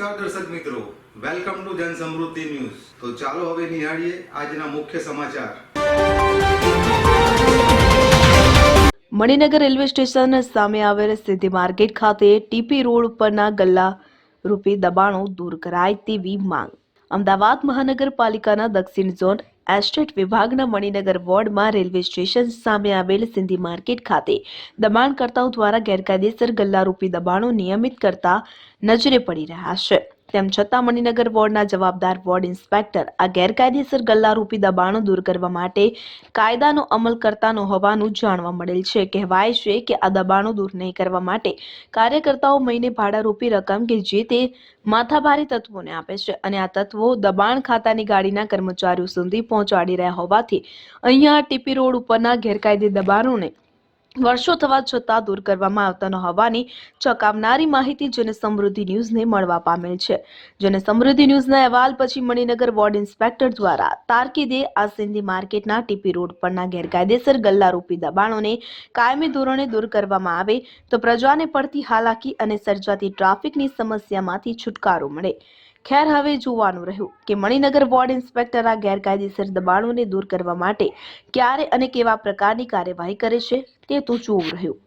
નમસ્કાર દર્શક મિત્રો, વેલકમ ટુ જન સમૃદ્ધિ ન્યૂઝ। તો ચાલો હવે નિહાળીએ આજના મુખ્ય સમાચાર। મણિનગર રેલવે સ્ટેશન સામે આવેલ સિદ્ધિ માર્કેટ ખાતે ટીપી રોડ પરના ગલ્લા રૂપી દબાણો દૂર કરાય તેવી માંગ। અમદાવાદ મહાનગરપાલિકાના દક્ષિણ ઝોન એસ્ટેટ વિભાગના મણિનગર વોર્ડમાં રેલવે સ્ટેશન સામે આવેલ સિંધી માર્કેટ ખાતે દબાણકર્તાઓ દ્વારા ગેરકાયદેસર ગલ્લારૂપી દબાણો નિયમિત કરતા નજરે પડી રહ્યા છે। તેમ છતાં મણિનગર વોર્ડના જવાબદાર વોર્ડ ઇન્સ્પેક્ટર આ ગેરકાયદેસર ગલ્લારૂપી દબાણો દૂર કરવા માટે કાયદાનો અમલ કરતા ન હોવાનું જાણવા મળેલ છે। કહેવાય છે કે આ દબાણો દૂર નહીં કરવા માટે કાર્યકર્તાઓ મહિને ભાડારૂપી રકમ કે જે તે માથાભારે તત્વોને આપે છે અને આ તત્વો દબાણ ખાતાની ગાડીના કર્મચારીઓ સુધી પહોંચાડી રહ્યા હોવાથી અહીંયા ટીપી રોડ ઉપરના ગેરકાયદે દબાણોને વર્ષો થવા છતાં દૂર કરવામાં આવતા ન હોવાની ચોંકાવનારી માહિતી જન સમૃદ્ધિ ન્યૂઝને મળવા પામેલ છે। જન સમૃદ્ધિ ન્યૂઝના અહેવાલ પછી મણિનગર વોર્ડ ઇન્સ્પેક્ટર દ્વારા તારકીદે આ સિંધી માર્કેટના ટીપી રોડ પરના ગેરકાયદેસર ગલ્લારૂપી દબાણોને કાયમી ધોરણે દૂર કરવામાં આવે તો પ્રજાને પડતી હાલાકી અને સર્જાતી ટ્રાફિકની સમસ્યામાંથી છુટકારો મળે। ખેર હવે જોવાનું રહ્યું કે મણિનગર વોર્ડ ઇન્સ્પેક્ટર આ ગેરકાયદેસર દબાણોને દૂર કરવા માટે ક્યારે અને કેવા પ્રકારની કાર્યવાહી કરે છે તે તો જોવું રહ્યું।